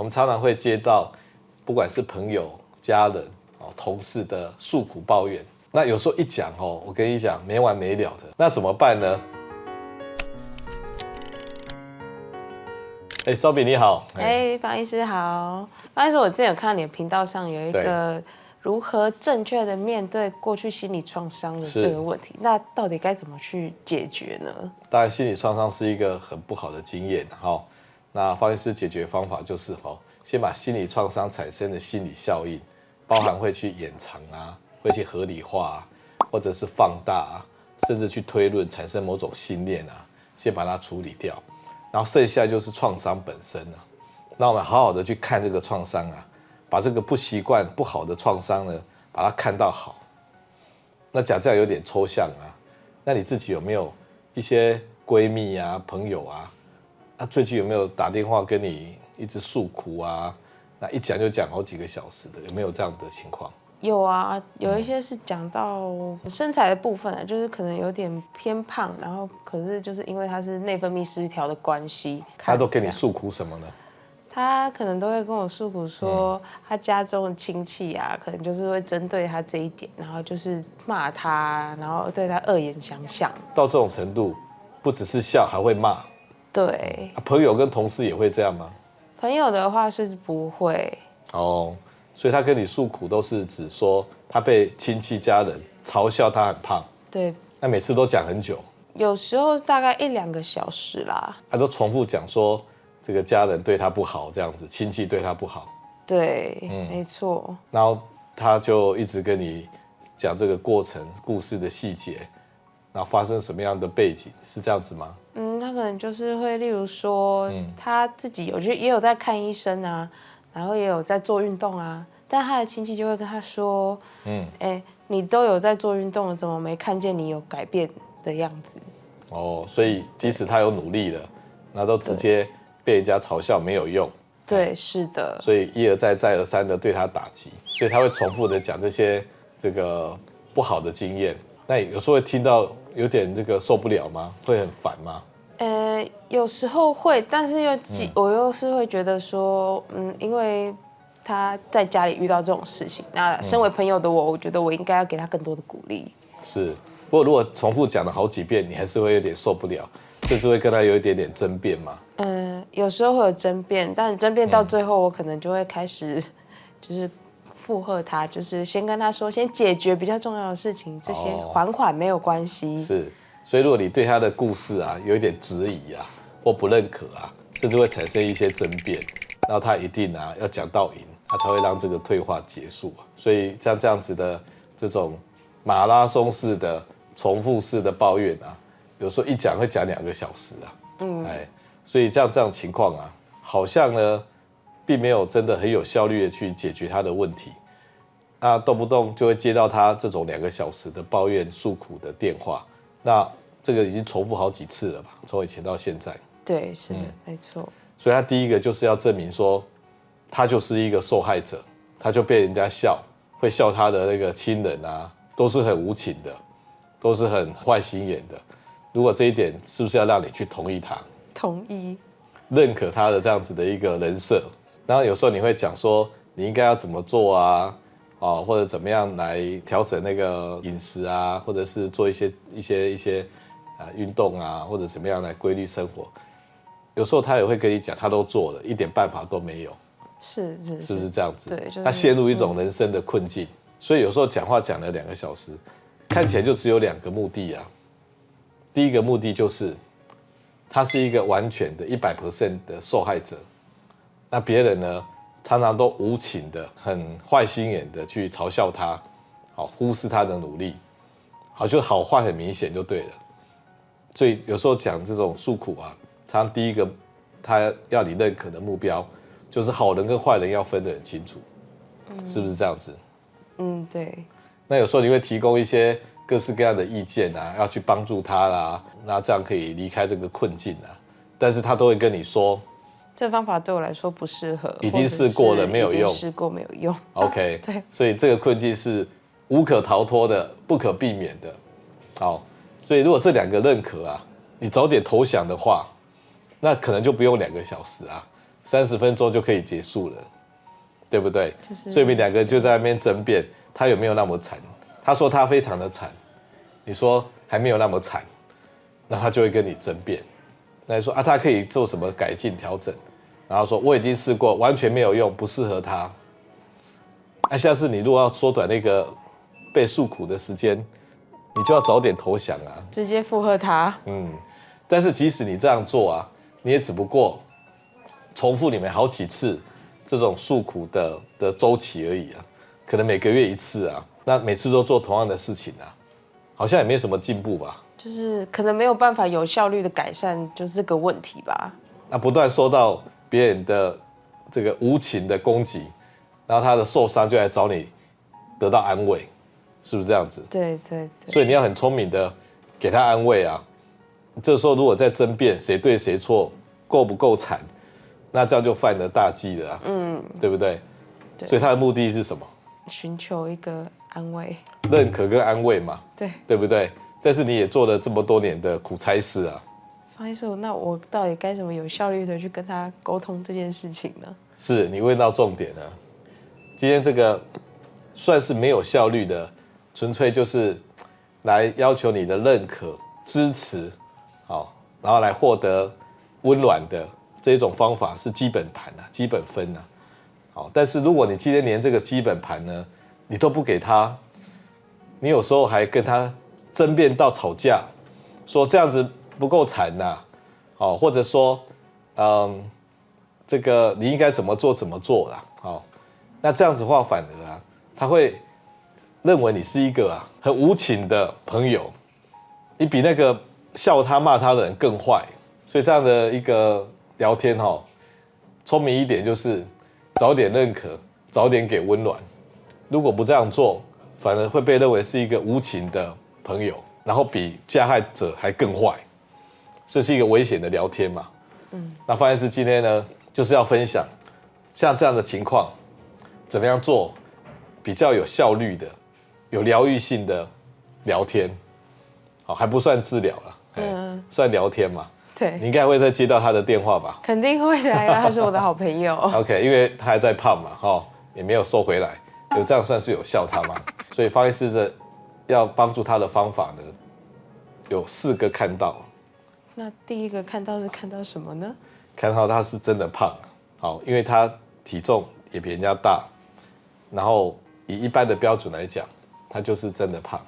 我们常常会接到，不管是朋友、家人、同事的诉苦抱怨。那有时候一讲我跟你讲没完没了的，那怎么办呢？烧饼你好。方医师好。方医师，我之前有看到你的频道上有一个如何正确的面对过去心理创伤的这个问题，那到底该怎么去解决呢？当然，心理创伤是一个很不好的经验那方医师解决方法就是先把心理创伤产生的心理效应，包含会去掩藏会去合理化或者是放大甚至去推论产生某种信念先把它处理掉。然后剩下就是创伤本身那我们好好的去看这个创伤把这个不习惯、不好的创伤呢，把它看到好。那讲这样有点抽象那你自己有没有一些闺蜜朋友最近有没有打电话跟你一直诉苦那一讲就讲好几个小时的，有没有这样的情况？有有一些是讲到身材的部分就是可能有点偏胖，然后可是就是因为他是内分泌失调的关系，他都跟你诉苦什么呢？他可能都会跟我诉苦说，他家中的亲戚可能就是会针对他这一点，然后就是骂他，然后对他恶言相向。到这种程度，不只是笑，还会骂。对。朋友跟同事也会这样吗？朋友的话是不会。所以他跟你诉苦都是指说他被亲戚家人嘲笑他很胖。对。那每次都讲很久。有时候大概1-2个小时啦。他都重复讲说这个家人对他不好，这样子亲戚对他不好。对，没错。然后他就一直跟你讲这个过程、故事的细节，然后发生什么样的背景，是这样子吗？他可能就是会，例如说，他自己也有在看医生然后也有在做运动但他的亲戚就会跟他说，你都有在做运动了，怎么没看见你有改变的样子？所以即使他有努力了，那都直接被人家嘲笑没有用。对，是的。所以一而再再而三的对他打击，所以他会重复的讲这些这个不好的经验。那有时候会听到有点这个受不了吗？会很烦吗？有时候会，但是我又是会觉得说，因为他在家里遇到这种事情，那身为朋友的我觉得我应该要给他更多的鼓励。是，不过如果重复讲了好几遍，你还是会有点受不了，甚至会跟他有一点点争辩嘛。有时候会有争辩，但争辩到最后，我可能就会开始就是附和他，就是先跟他说，先解决比较重要的事情，这些缓没有关系。是，所以如果你对他的故事有一点质疑或不认可甚至会产生一些争辩，然后他一定要讲到赢，他才会让这个退化结束所以像这样子的这种马拉松式的重复式的抱怨有时候一讲会讲2个小时所以这样情况好像呢，并没有真的很有效率的去解决他的问题。那动不动就会接到他这种2个小时的抱怨诉苦的电话，那这个已经重复好几次了吧？从以前到现在。对，是的，没错。所以他第一个就是要证明说，他就是一个受害者，他就被人家笑，会笑他的那个亲人都是很无情的，都是很坏心眼的。如果这一点是不是要让你去同意他？同意。认可他的这样子的一个人设，然后有时候你会讲说你应该要怎么做或者怎么样来调整那个饮食或者是做一些运动或者怎么样来规律生活。有时候他也会跟你讲，他都做了，一点办法都没有。是不是这样子？对，就是、他陷入一种人生的困境，所以有时候讲话讲了2个小时，看起来就只有2个目的第一个目的就是他是一个完全的100% 的受害者，那别人呢常常都无情的、很坏心眼的去嘲笑他，忽视他的努力，就好坏很明显就对了。所以有时候讲这种诉苦常常第一个他要你认可的目标就是好人跟坏人要分得很清楚，是不是这样子？对。那有时候你会提供一些各式各样的意见要去帮助他啦，那这样可以离开这个困境但是他都会跟你说，这方法对我来说不适合，已经试过了没有用，试过没有用。OK， 对，所以这个困境是无可逃脱的、不可避免的。所以如果这2个认可你早点投降的话，那可能就不用2个小时30分钟就可以结束了，对不对？就是所以你们两个就在那边争辩，他有没有那么惨？他说他非常的惨，你说还没有那么惨，那他就会跟你争辩。那你说啊，他可以做什么改进调整？然后说我已经试过，完全没有用，不适合他。那下次你如果要缩短那个被诉苦的时间，你就要早点投降啊。直接附和他。但是即使你这样做啊，你也只不过重复你们好几次这种诉苦的周期而已啊，可能每个月一次啊，那每次都做同样的事情啊，好像也没什么进步吧。就是可能没有办法有效率的改善，就是这个问题吧。那不断受到别人的这个无情的攻击，然后他的受伤就来找你得到安慰，是不是这样子？对对对。所以你要很聪明的给他安慰啊。这时候如果在争辩谁对谁错，够不够惨，那这样就犯了大忌了啊。对不对？对。所以他的目的是什么？寻求一个安慰。认可跟安慰嘛。对不对？但是你也做了这么多年的苦差事啊。方医师，那我到底该怎么有效率的去跟他沟通这件事情呢？是你问到重点了。今天这个算是没有效率的，纯粹就是来要求你的认可、支持，好，然后来获得温暖的这种方法是基本盘啊，基本分啊。好，但是如果你今天连这个基本盘呢，你都不给他，你有时候还跟他争辩到吵架，说这样子不够惨呐，好，或者说，这个你应该怎么做怎么做啦，好，那这样子的话反而啊，他会认为你是一个很无情的朋友，你比那个笑他骂他的人更坏，所以这样的一个聊天聪明一点就是早点认可，早点给温暖，如果不这样做，反而会被认为是一个无情的朋友，然后比加害者还更坏，这是一个危险的聊天嘛。那方医师今天呢，就是要分享像这样的情况，怎么样做比较有效率的、有疗愈性的聊天，好，还不算治疗了，算聊天嘛。对，你应该会再接到他的电话吧？肯定会的呀，他是我的好朋友。OK， 因为他还在胖嘛，也没有收回来，有这样算是有效他吗？所以方医师的要帮助他的方法呢，有4个看到。那第一个看到是看到什么呢？看到他是真的胖，好，因为他体重也比人家大，然后以一般的标准来讲，他就是真的胖。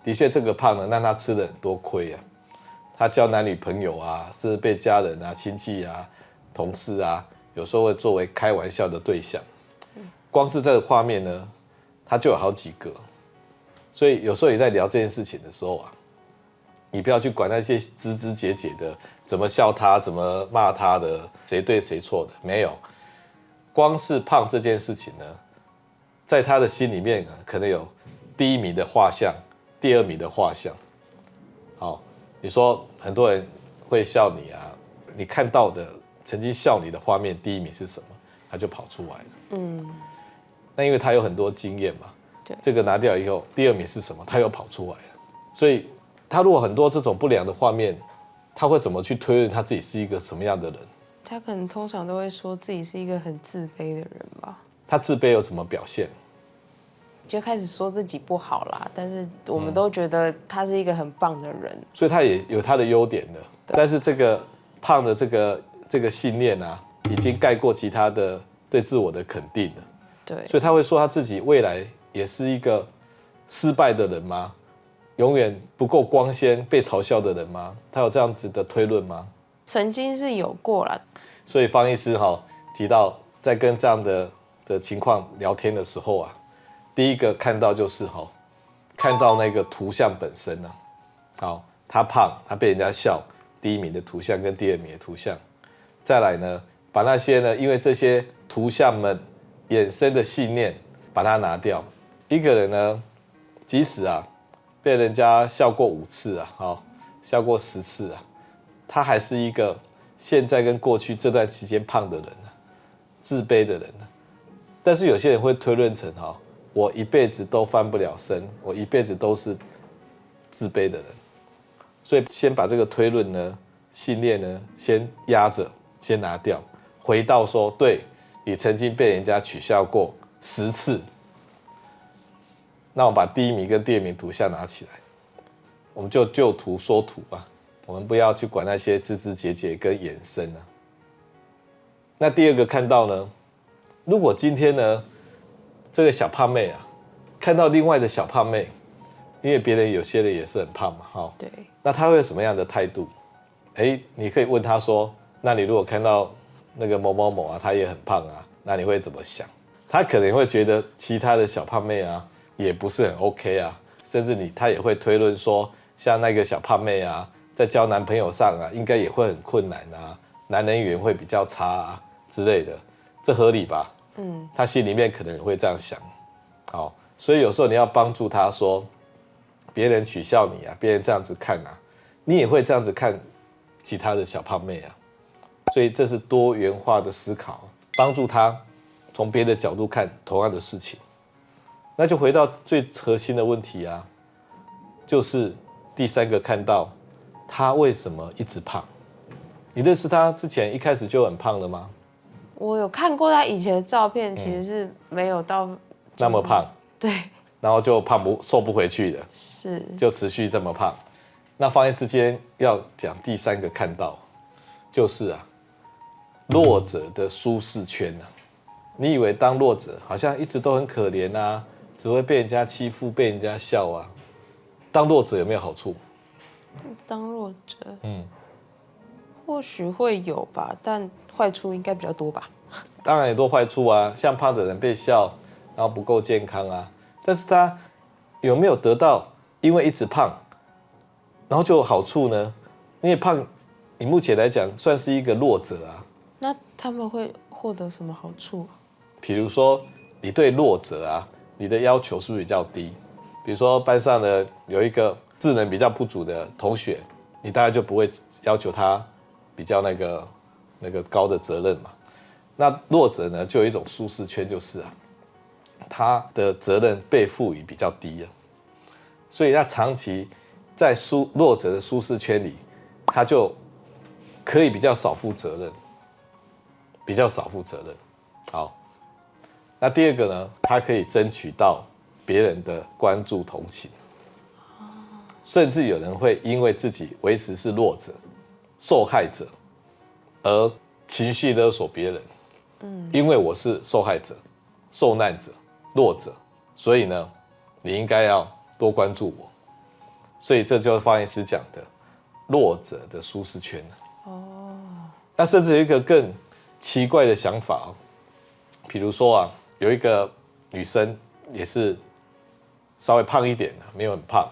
的确，这个胖呢，让他吃了很多亏啊。他交男女朋友啊，是被家人啊、亲戚啊、同事啊，有时候会作为开玩笑的对象。光是这个画面呢，他就有好几个。所以有时候你在聊这件事情的时候啊，你不要去管那些枝枝节节的，怎么笑他，怎么骂他的，谁对谁错的，没有。光是胖这件事情呢，在他的心里面可能有第1名的画像，第2名的画像。好，你说很多人会笑你啊，你看到的曾经笑你的画面，第1名是什么？他就跑出来了。那因为他有很多经验嘛，这个拿掉以后，第2名是什么？他又跑出来了。所以他如果很多这种不良的画面，他会怎么去推论他自己是一个什么样的人？他可能通常都会说自己是一个很自卑的人吧。他自卑有什么表现？就开始说自己不好啦，但是我们都觉得他是一个很棒的人，所以他也有他的优点的。但是这个胖的这个信念啊，已经盖过其他的对自我的肯定了。对，所以他会说他自己未来也是一个失败的人吗？永远不够光鲜、被嘲笑的人吗？他有这样子的推论吗？曾经是有过啦。所以方医师提到，在跟这样的情况聊天的时候啊，第一个看到就是看到那个图像本身啊，好，他胖，他被人家笑，第1名的图像跟第2名的图像，再来呢，把那些呢，因为这些图像们衍生的信念，把它拿掉。一个人呢，即使被人家笑过5次啊，笑过10次啊，他还是一个现在跟过去这段期间胖的人自卑的人但是有些人会推论成我一辈子都翻不了身，我一辈子都是自卑的人。所以先把这个推论呢、信念呢，先压着，先拿掉，回到说，对，你曾经被人家取笑过10次，那我把第1名跟第2名图像拿起来，我们就就图说图吧，我们不要去管那些枝枝节节跟衍生啊。那第2个看到呢，如果今天呢，这个小胖妹啊，看到另外的小胖妹，因为别人有些人也是很胖嘛，对，那他会有什么样的态度？你可以问他说，那你如果看到那个某某某啊，他也很胖啊，那你会怎么想？他可能会觉得其他的小胖妹啊，也不是很 OK 啊，甚至他也会推论说，像那个小胖妹啊，在交男朋友上啊，应该也会很困难啊，男人缘会比较差啊之类的，这合理吧？他心里面可能也会这样想。好，所以有时候你要帮助他说，别人取笑你啊，别人这样子看啊，你也会这样子看其他的小胖妹啊。所以这是多元化的思考，帮助他从别的角度看同样的事情。那就回到最核心的问题啊，就是第3个看到他为什么一直胖？你认识他之前一开始就很胖了吗？我有看过他以前的照片，其实是没有到、那么胖，对，然后就瘦不回去的，是就持续这么胖。那方医师今天要讲第3个看到，就是啊，弱者的舒适圈啊。你以为当弱者好像一直都很可怜啊，只会被人家欺负，被人家笑啊？当弱者有没有好处？当弱者，或许会有吧，但坏处应该比较多吧。当然也多坏处啊，像胖的人被笑，然后不够健康啊。但是他有没有得到因为一直胖，然后就有好处呢？因为胖，以目前来讲算是一个弱者啊。那他们会获得什么好处？比如说，你对弱者啊，你的要求是不是比较低？比如说班上呢有一个智能比较不足的同学，你大概就不会要求他比较那个高的责任嘛。那弱者呢，就有一种舒适圈，就是啊，他的责任被赋予比较低啊，所以他长期在弱者的舒适圈里，他就可以比较少负责任，比较少负责任。好，那第2个呢，他可以争取到别人的关注同情，甚至有人会因为自己维持是弱者、受害者，而情绪勒索别人。因为我是受害者、受难者、弱者，所以呢，你应该要多关注我。所以这就是方医师讲的弱者的舒适圈。那甚至有一个更奇怪的想法，比如说啊，有一个女生也是稍微胖一点，没有很胖，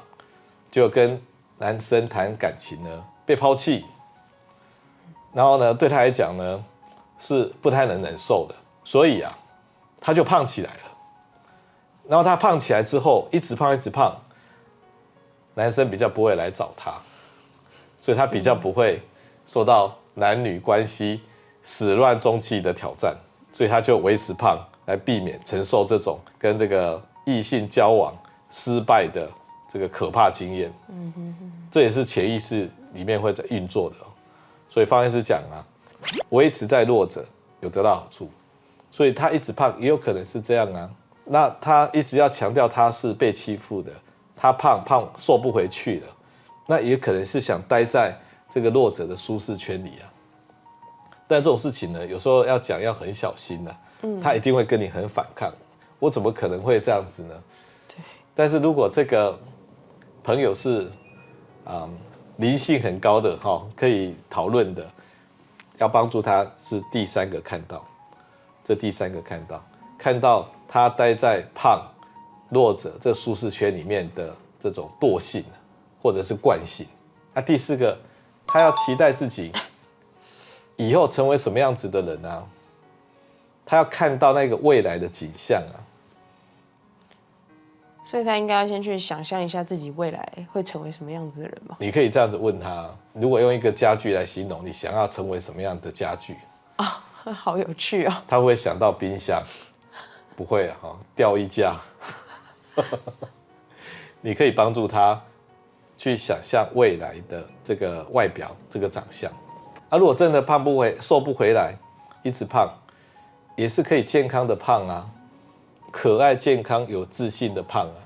就跟男生谈感情呢，被抛弃，然后呢，对她来讲呢，是不太能忍受的，所以啊，她就胖起来了。然后她胖起来之后，一直胖一直胖，男生比较不会来找她，所以她比较不会受到男女关系始乱终弃的挑战，所以她就维持胖来避免承受这种跟这个异性交往失败的这个可怕经验。这也是潜意识里面会在运作的。所以方医师讲啊，维持在弱者有得到好处，所以他一直胖也有可能是这样啊。那他一直要强调他是被欺负的，他胖瘦不回去了，那也可能是想待在这个弱者的舒适圈里啊。但这种事情呢，有时候要讲要很小心啊，他一定会跟你很反抗。我怎么可能会这样子呢？但是如果这个朋友是灵性很高的可以讨论的，要帮助他是第3个看到，这第3个看到他待在胖弱者这舒适圈里面的这种惰性或者是惯性。那第4个，他要期待自己以后成为什么样子的人啊？他要看到那个未来的景象啊。所以他应该要先去想象一下自己未来会成为什么样子的人嘛？你可以这样子问他：如果用一个家具来形容，你想要成为什么样的家具？好有趣哦！他会想到冰箱，不会啊，吊衣架。你可以帮助他去想象未来的这个外表、这个长相。如果真的胖不回、瘦不回来，一直胖，也是可以健康的胖啊，可爱、健康、有自信的胖啊。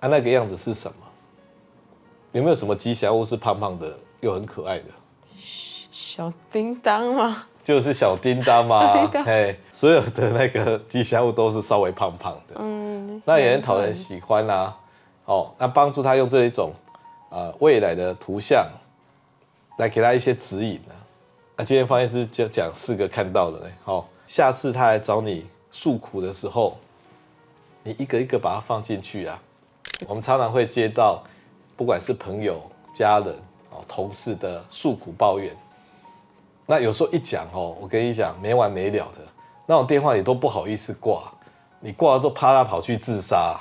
那个样子是什么？有没有什么吉祥物是胖胖的又很可爱的？小叮当吗？就是小叮当嘛，嘿，所有的那个吉祥物都是稍微胖胖的，那也很讨人喜欢啊。那帮助他用这一种未来的图像来给他一些指引啊。那今天方医师就讲4个看到的嘞，下次他来找你诉苦的时候，你一个一个把它放进去啊。我们常常会接到不管是朋友、家人、同事的诉苦抱怨。那有时候一讲我跟你讲没完没了的，那种电话你都不好意思挂，你挂了都怕他跑去自杀，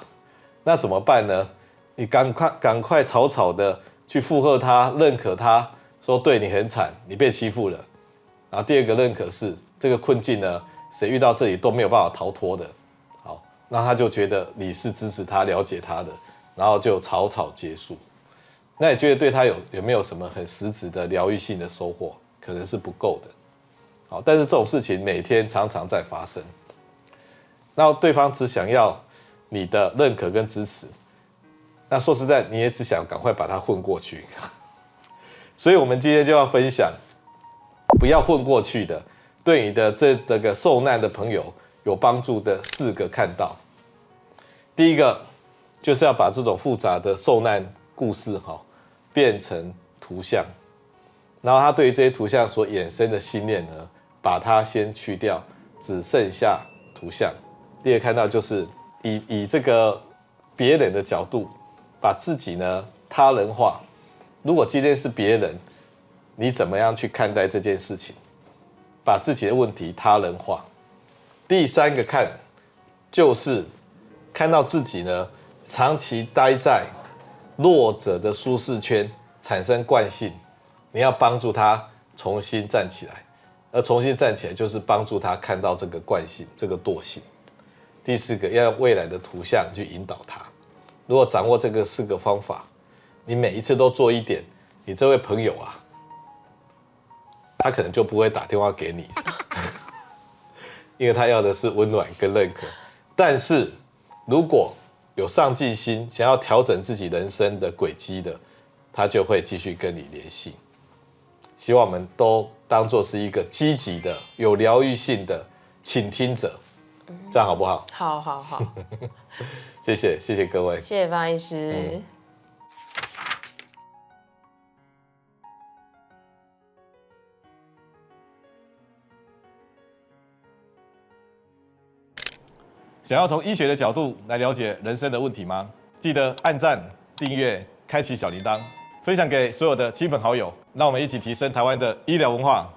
那怎么办呢？你赶快草草的去附和他，认可他，说对你很惨，你被欺负了。然后第2个认可是这个困境呢，谁遇到这里都没有办法逃脱的。好，那他就觉得你是支持他、了解他的，然后就草草结束。那你觉得对他有没有什么很实质的疗愈性的收获？可能是不够的，好，但是这种事情每天常常在发生，那对方只想要你的认可跟支持，那说实在，你也只想赶快把它混过去，所以我们今天就要分享，不要混过去的，对你的这个受难的朋友有帮助的4个看到。第一个就是要把这种复杂的受难故事变成图像。然后他对于这些图像所衍生的信念呢，把它先去掉，只剩下图像。第2个看到就是以这个别人的角度，把自己呢他人化。如果今天是别人，你怎么样去看待这件事情？把自己的问题他人化。第3个看就是看到自己呢长期待在弱者的舒适圈，产生惯性。你要帮助他重新站起来，而重新站起来就是帮助他看到这个惯性、这个惰性。第4个，要用未来的图像去引导他。如果掌握这个4个方法，你每一次都做一点，你这位朋友啊，他可能就不会打电话给你，因为他要的是温暖跟认可。但是如果有上进心，想要调整自己人生的轨迹的，他就会继续跟你联系。希望我们都当作是一个积极的、有疗愈性的倾听者，这样好不好？好，谢谢各位，谢谢方医师。想要从医学的角度来了解人生的问题吗？记得按赞、订阅、开启小铃铛，分享给所有的亲朋好友，让我们一起提升台湾的医疗文化。